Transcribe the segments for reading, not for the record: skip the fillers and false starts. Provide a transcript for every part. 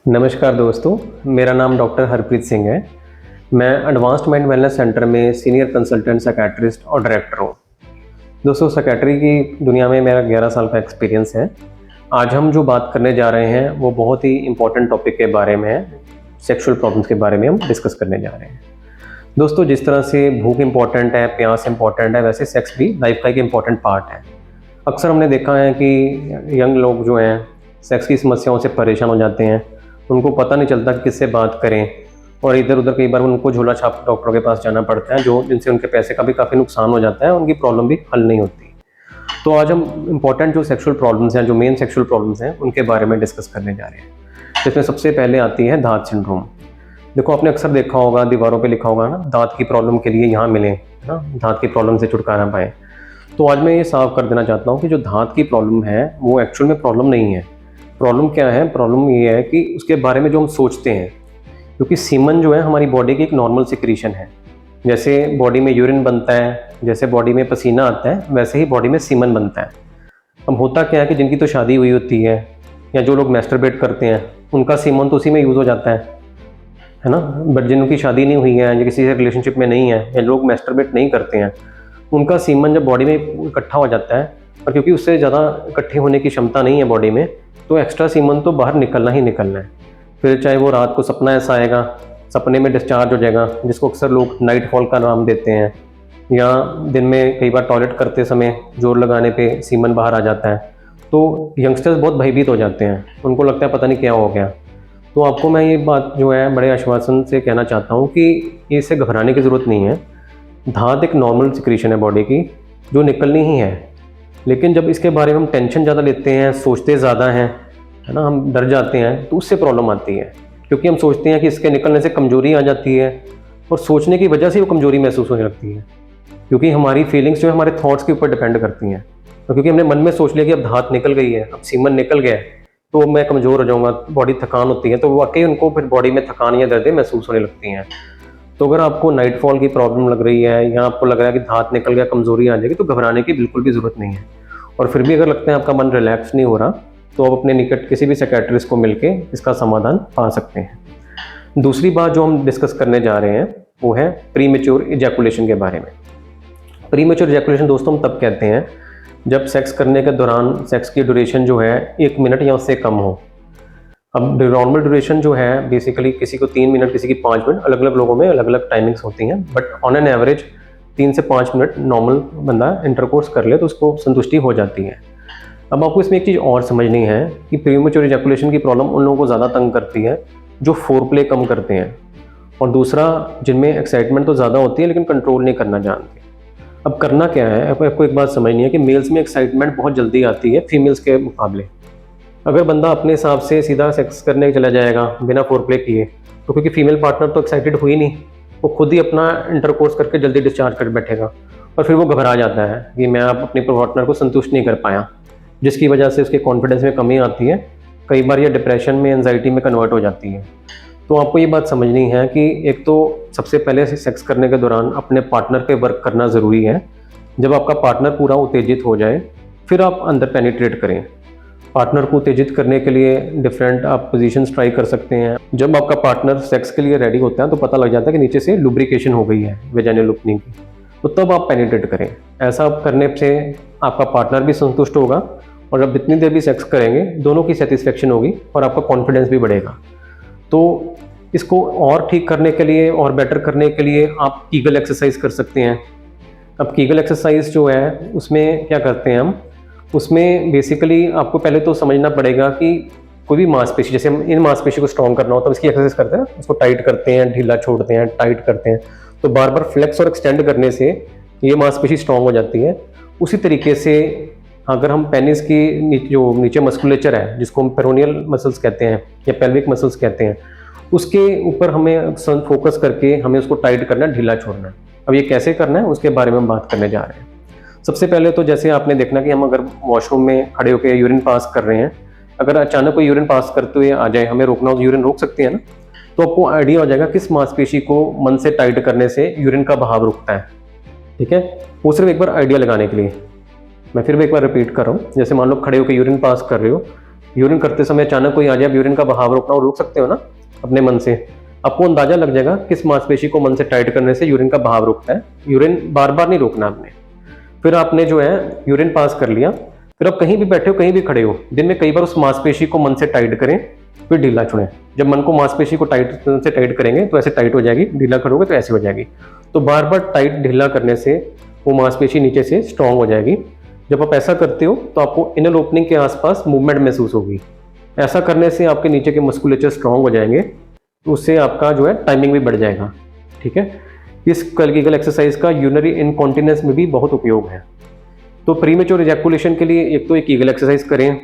नमस्कार दोस्तों, मेरा नाम डॉक्टर हरप्रीत सिंह है। मैं एडवांस्ड माइंड वेलनेस सेंटर में सीनियर कंसल्टेंट साइकियाट्रिस्ट और डायरेक्टर हूँ। दोस्तों, साइकियाट्री की दुनिया में मेरा 11 साल का एक्सपीरियंस है। आज हम जो बात करने जा रहे हैं वो बहुत ही इम्पोर्टेंट टॉपिक के बारे में है। सेक्सुअल प्रॉब्लम्स के बारे में हम डिस्कस करने जा रहे हैं। दोस्तों, जिस तरह से भूख इम्पॉर्टेंट है, प्यास इम्पॉर्टेंट है, वैसे सेक्स भी लाइफ का एक इम्पॉर्टेंट पार्ट है। अक्सर हमने देखा है कि यंग लोग जो हैं सेक्स की समस्याओं से परेशान हो जाते हैं। उनको पता नहीं चलता कि किससे बात करें और इधर उधर कई बार उनको झोला छाप डॉक्टरों के पास जाना पड़ता है, जिनसे उनके पैसे का भी काफ़ी नुकसान हो जाता है, उनकी प्रॉब्लम भी हल नहीं होती। तो आज हम इम्पॉर्टेंट जो सेक्सुअल प्रॉब्लम्स हैं, जो मेन सेक्सुअल प्रॉब्लम्स हैं, उनके बारे में डिस्कस करने जा रहे हैं। जिसमें सबसे पहले आती है दांत सिंड्रोम। देखो, आपने अक्सर देखा होगा, दीवारों पे लिखा होगा ना, दांत की प्रॉब्लम के लिए यहाँ मिले, है ना, दांत की प्रॉब्लम से छुटकारा पाएँ। तो आज मैं ये साफ कर देना चाहता हूँ कि जो दांत की प्रॉब्लम है वो एक्चुअल में प्रॉब्लम नहीं है। प्रॉब्लम क्या है? प्रॉब्लम ये है कि उसके बारे में जो हम सोचते हैं, क्योंकि सीमन जो है हमारी बॉडी की एक नॉर्मल सिक्रीशन है। जैसे बॉडी में यूरिन बनता है, जैसे बॉडी में पसीना आता है, वैसे ही बॉडी में सीमन बनता है। अब होता क्या है कि जिनकी तो शादी हुई होती है या जो लोग मैस्टरबेट करते हैं, उनका सीमन तो उसी में यूज़ हो जाता है ना। बट जिनकी शादी नहीं हुई है या किसी से रिलेशनशिप में नहीं है या लोग मैस्टरबेट नहीं करते हैं, उनका सीमन जब बॉडी में इकट्ठा हो जाता है, और क्योंकि उससे ज़्यादा इकट्ठे होने की क्षमता नहीं है बॉडी में, तो एक्स्ट्रा सीमन तो बाहर निकलना ही निकलना है। फिर चाहे वो रात को सपना ऐसा आएगा, सपने में डिस्चार्ज हो जाएगा, जिसको अक्सर लोग नाइट फॉल का नाम देते हैं, या दिन में कई बार टॉयलेट करते समय जोर लगाने पे सीमन बाहर आ जाता है। तो यंगस्टर्स बहुत भयभीत हो जाते हैं, उनको लगता है पता नहीं क्या हो गया। तो आपको मैं ये बात जो है बड़े आश्वासन से कहना चाहता हूँ कि इससे घबराने की ज़रूरत नहीं है। दांत एक नॉर्मल सिक्रीशन है बॉडी की, जो निकलनी ही है। लेकिन जब इसके बारे में हम टेंशन ज़्यादा लेते हैं, सोचते ज़्यादा हैं, है ना, हम डर जाते हैं, तो उससे प्रॉब्लम आती है। क्योंकि हम सोचते हैं कि इसके निकलने से कमज़ोरी आ जाती है, और सोचने की वजह से वो कमज़ोरी महसूस होने लगती है। क्योंकि हमारी फीलिंग्स जो है हमारे थॉट्स के ऊपर डिपेंड करती हैं। तो क्योंकि हमने मन में सोच लिया कि अब दांत निकल गई है, अब सीमन निकल गया है, तो मैं कमज़ोर हो जाऊँगा, बॉडी थकान होती है, तो वाकई उनको फिर बॉडी में थकान या दर्दें महसूस होने लगती हैं। तो अगर आपको नाइट फॉल की प्रॉब्लम लग रही है या आपको लग रहा है कि दांत निकल गया, कमज़ोरी आ जाएगी, तो घबराने की बिल्कुल भी ज़रूरत नहीं है। और फिर भी अगर लगता है आपका मन रिलैक्स नहीं हो रहा, तो आप अपने निकट किसी भी साइकियाट्रिस्ट को मिलके इसका समाधान पा सकते हैं। दूसरी बात जो हम डिस्कस करने जा रहे हैं वो है प्रीमेच्योर इजैकुलेशन के बारे में। प्रीमेच्योर इजैकुलेशन दोस्तों हम तब कहते हैं जब सेक्स करने के दौरान सेक्स की ड्यूरेशन जो है 1 मिनट या उससे कम हो। अब नॉर्मल ड्यूरेशन जो है बेसिकली किसी को 3 मिनट, किसी की 5 मिनट, अलग अलग लोगों में अलग अलग टाइमिंग्स होती हैं, बट ऑन एन एवरेज 3 से 5 मिनट नॉर्मल बंदा इंटरकोर्स कर ले तो उसको संतुष्टि हो जाती है। अब आपको इसमें एक चीज़ और समझनी है कि प्रीमेच्योर इजैकुलेशन की प्रॉब्लम उन लोगों को ज़्यादा तंग करती है जो फोरप्ले कम करते हैं, और दूसरा जिनमें एक्साइटमेंट तो ज़्यादा होती है लेकिन कंट्रोल नहीं करना जानते। अब करना क्या है, आपको एक बात समझनी है कि मेल्स में एक्साइटमेंट बहुत जल्दी आती है फीमेल्स के मुकाबले। अगर बंदा अपने हिसाब से सीधा सेक्स करने चला जाएगा बिना फोरप्ले किए, तो क्योंकि फीमेल पार्टनर तो एक्साइटेड हुई नहीं, वो खुद ही अपना इंटरकोर्स करके जल्दी डिस्चार्ज कर बैठेगा, और फिर वो घबरा जाता है कि मैं अब अपने पार्टनर को संतुष्ट नहीं कर पाया, जिसकी वजह से उसके कॉन्फिडेंस में कमी आती है। कई बार ये डिप्रेशन में, एंजाइटी में कन्वर्ट हो जाती है। तो आपको ये बात समझनी है कि एक तो सबसे पहले सेक्स करने के दौरान अपने पार्टनर पे वर्क करना ज़रूरी है। जब आपका पार्टनर पूरा उत्तेजित हो जाए, फिर आप अंदर पेनिट्रेट करें। पार्टनर को उत्तेजित करने के लिए डिफरेंट आप पोजीशंस ट्राई कर सकते हैं। जब आपका पार्टनर सेक्स के लिए रेडी होता है तो पता लग जाता है कि नीचे से लुब्रिकेशन हो गई है वेजाइनल ओपनिंग की, तो तब आप पेनिट्रेट करें। ऐसा करने से आपका पार्टनर भी संतुष्ट होगा, और जब जितनी देर भी सेक्स करेंगे दोनों की सेटिस्फेक्शन होगी और आपका कॉन्फिडेंस भी बढ़ेगा। तो इसको और ठीक करने के लिए और बेटर करने के लिए आप कीगल एक्सरसाइज कर सकते हैं। अब कीगल एक्सरसाइज जो है उसमें क्या करते हैं हम, उसमें बेसिकली आपको पहले तो समझना पड़ेगा कि कोई भी मांसपेशी, जैसे हम इन मांसपेशी को स्ट्रॉन्ग करना हो तो इसकी एक्सरसाइज करते हैं, उसको टाइट करते हैं, ढीला छोड़ते हैं, टाइट करते हैं, तो बार बार फ्लेक्स और एक्सटेंड करने से ये मांसपेशी स्ट्रॉन्ग हो जाती है। उसी तरीके से अगर हम पेनिस की जो नीचे मस्कुलेचर है, जिसको हम पेरोनियल मसल्स कहते हैं या पेल्विक मसल्स कहते हैं, उसके ऊपर हमें फोकस करके हमें उसको टाइट करना, ढीला छोड़ना है। अब ये कैसे करना है उसके बारे में हम बात करने जा रहे हैं। सबसे पहले तो जैसे आपने देखना कि हम अगर वॉशरूम में खड़े होकर यूरिन पास कर रहे हैं, अगर अचानक कोई यूरिन पास करते हुए आ जाए, हमें रोकना हो तो यूरिन रोक सकते हैं ना, तो आपको आइडिया हो जाएगा किस मांसपेशी को मन से टाइट करने से यूरिन का बहाव रुकता है। ठीक है, वो सिर्फ एक बार आइडिया लगाने के लिए। मैं फिर भी एक बार रिपीट कर रहा हूँ। जैसे मान लो खड़े होकर यूरिन पास कर रहे हो, यूरिन करते समय अचानक कोई आ जाए, आप यूरिन का बहाव रोकना, रोक सकते हो ना अपने मन से। आपको अंदाजा लग जाएगा किस मांसपेशी को मन से टाइट करने से यूरिन का बहाव रुकता है। यूरिन बार बार नहीं रोकना आपने। फिर आपने जो है यूरिन पास कर लिया, फिर आप कहीं भी बैठे हो, कहीं भी खड़े हो, दिन में कई बार उस मांसपेशी को मन से टाइट करें, फिर ढीला छोड़ें। जब मन को मांसपेशी को टाइट करेंगे तो ऐसे टाइट हो जाएगी, ढीला करोगे तो ऐसे हो जाएगी। तो बार बार टाइट ढीला करने से वो मांसपेशी नीचे से स्ट्रांग हो जाएगी। जब आप ऐसा करते हो तो आपको इनर ओपनिंग के आसपास मूवमेंट महसूस होगी। ऐसा करने से आपके नीचे के मस्कुलेचर स्ट्रांग हो जाएंगे, तो उससे आपका जो है टाइमिंग भी बढ़ जाएगा। ठीक है, इस कलगीगल एक्सरसाइज का यूरिनरी इनकॉन्टिनेंस में भी बहुत उपयोग है। तो प्रीमेच्योर इजैकुलेशन के लिए एक तो एक कीगल एक्सरसाइज करें,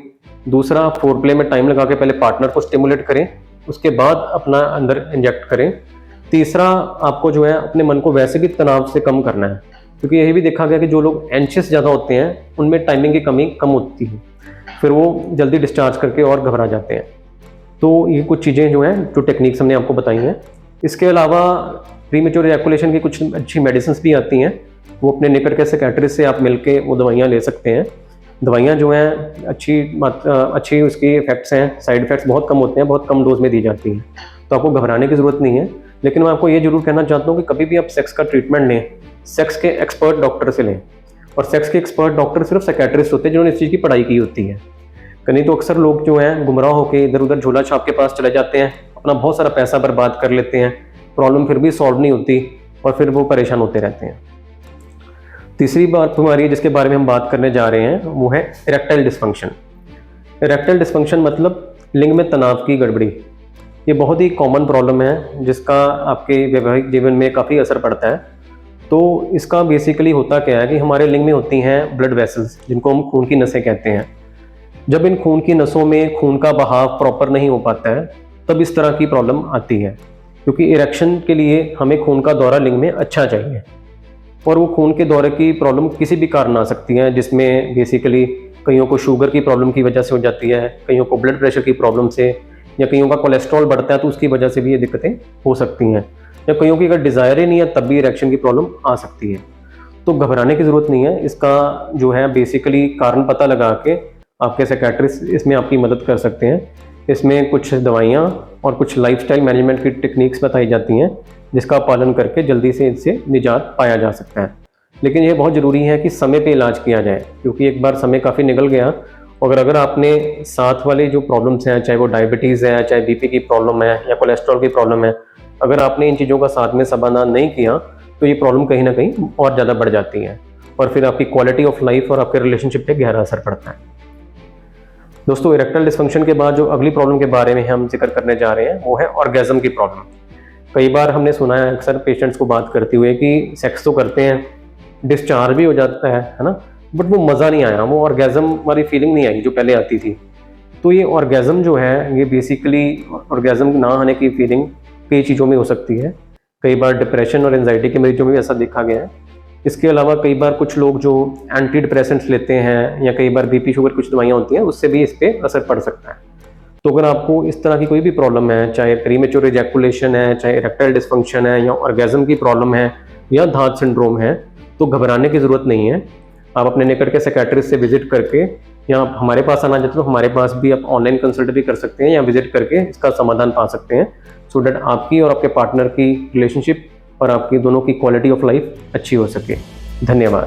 दूसरा फोरप्ले में टाइम लगा के पहले पार्टनर को स्टिमुलेट करें, उसके बाद अपना अंदर इंजेक्ट करें। तीसरा, आपको जो है अपने मन को वैसे भी तनाव से कम करना है, क्योंकि यही भी देखा गया कि जो लोग एंशियस ज़्यादा होते हैं उनमें टाइमिंग की कमी कम होती है, फिर वो जल्दी डिस्चार्ज करके और घबरा जाते हैं। तो ये कुछ चीज़ें जो हैं, जो टेक्निक्स हमने आपको बताई हैं। इसके अलावा प्रीमेच्योर इजैकुलेशन की कुछ अच्छी मेडिसिन भी आती हैं, वो अपने निकट के साइकियाट्रिस्ट से आप मिलके वो दवाइयाँ ले सकते हैं। दवाइयाँ जो हैं अच्छी उसकी इफेक्ट्स हैं, साइड इफेक्ट्स बहुत कम होते हैं, बहुत कम डोज में दी जाती हैं, तो आपको घबराने की ज़रूरत नहीं है। लेकिन मैं आपको ये जरूर कहना चाहता हूँ कि कभी भी आप सेक्स का ट्रीटमेंट लें, सेक्स के एक्सपर्ट डॉक्टर से लें। और सेक्स के एक्सपर्ट डॉक्टर सिर्फ साइकियाट्रिस्ट होते हैं जिन्होंने इस चीज़ की पढ़ाई की होती है। नहीं तो अक्सर लोग जो हैं गुमराह होकर इधर उधर झोला छाप के पास चले जाते हैं, अपना बहुत सारा पैसा बर्बाद कर लेते हैं, प्रॉब्लम फिर भी सॉल्व नहीं होती और फिर वो परेशान होते रहते हैं। तीसरी बात बीमारी जिसके बारे में हम बात करने जा रहे हैं वो है इरेक्टाइल डिस्फंक्शन। इरेक्टाइल डिस्फंक्शन मतलब लिंग में तनाव की गड़बड़ी। ये बहुत ही कॉमन प्रॉब्लम है जिसका आपके वैवाहिक जीवन में काफ़ी असर पड़ता है। तो इसका बेसिकली होता क्या है कि हमारे लिंग में होती हैं ब्लड वेसल्स, जिनको हम खून की नसें कहते हैं। जब इन खून की नसों में खून का बहाव प्रॉपर नहीं हो पाता है तब इस तरह की प्रॉब्लम आती है, क्योंकि इरेक्शन के लिए हमें खून का दौरा लिंग में अच्छा चाहिए। और वो खून के दौरे की प्रॉब्लम किसी भी कारण आ सकती है, जिसमें बेसिकली कईयों को शुगर की प्रॉब्लम की वजह से हो जाती है, कईयों को ब्लड प्रेशर की प्रॉब्लम से, या कईयों का कोलेस्ट्रॉल बढ़ता है तो उसकी वजह से भी ये दिक्कतें हो सकती हैं, या कईयों की अगर डिज़ायर ही नहीं है तब भी इरेक्शन की प्रॉब्लम आ सकती है। तो घबराने की ज़रूरत नहीं है। इसका जो है बेसिकली कारण पता लगा के आपके साइकियाट्रिस्ट इसमें आपकी मदद कर सकते हैं। इसमें कुछ दवाइयाँ और कुछ लाइफस्टाइल मैनेजमेंट की टेक्निक्स बताई जाती हैं, जिसका पालन करके जल्दी से इससे निजात पाया जा सकता है। लेकिन ये बहुत ज़रूरी है कि समय पे इलाज किया जाए, क्योंकि एक बार समय काफ़ी निकल गया और अगर आपने साथ वाले जो प्रॉब्लम्स हैं, चाहे वो डायबिटीज़ है, चाहे बीपी की प्रॉब्लम है या कोलेस्ट्रॉल की प्रॉब्लम है, अगर आपने इन चीज़ों का साथ में समाधान नहीं किया तो ये प्रॉब्लम कहीं ना कहीं और ज़्यादा बढ़ जाती है और फिर आपकी क्वालिटी ऑफ लाइफ और आपके रिलेशनशिप पे गहरा असर पड़ता है। दोस्तों, इरेक्टाइल डिस्फंक्शन के बाद जो अगली प्रॉब्लम के बारे में हम जिक्र करने जा रहे हैं वो है ऑर्गेज़म की प्रॉब्लम। कई बार हमने सुना है अक्सर पेशेंट्स को बात करते हुए कि सेक्स तो करते हैं, डिस्चार्ज भी हो जाता है ना, बट वो मज़ा नहीं आया, वो ऑर्गेज़म वाली फीलिंग नहीं आई जो पहले आती थी। तो ये ऑर्गेज़म जो है, ये बेसिकली ऑर्गेज़म ना आने की फीलिंग कई चीज़ों में हो सकती है। कई बार डिप्रेशन और एंजाइटी के मरीजों में भी ऐसा देखा गया है। इसके अलावा कई बार कुछ लोग जो एंटी डिप्रेसेंट्स लेते हैं या कई बार बीपी शुगर कुछ दवाइयाँ होती हैं, उससे भी इस पर असर पड़ सकता है। तो अगर आपको इस तरह की कोई भी प्रॉब्लम है, चाहे प्रीमेच्योर इजैकुलेशन है, चाहे इरेक्टाइल डिस्फंक्शन है, या ऑर्गेज़म की प्रॉब्लम है, या धात सिंड्रोम है, तो घबराने की ज़रूरत नहीं है। आप अपने निकट के साइकियाट्रिस्ट से विजिट करके, या आप हमारे पास आना चाहते हो तो हमारे पास भी आप ऑनलाइन कंसल्ट भी कर सकते हैं या विजिट करके इसका समाधान पा सकते हैं, सो डैट आपकी और आपके पार्टनर की रिलेशनशिप और आपकी दोनों की क्वालिटी ऑफ लाइफ अच्छी हो सके। धन्यवाद।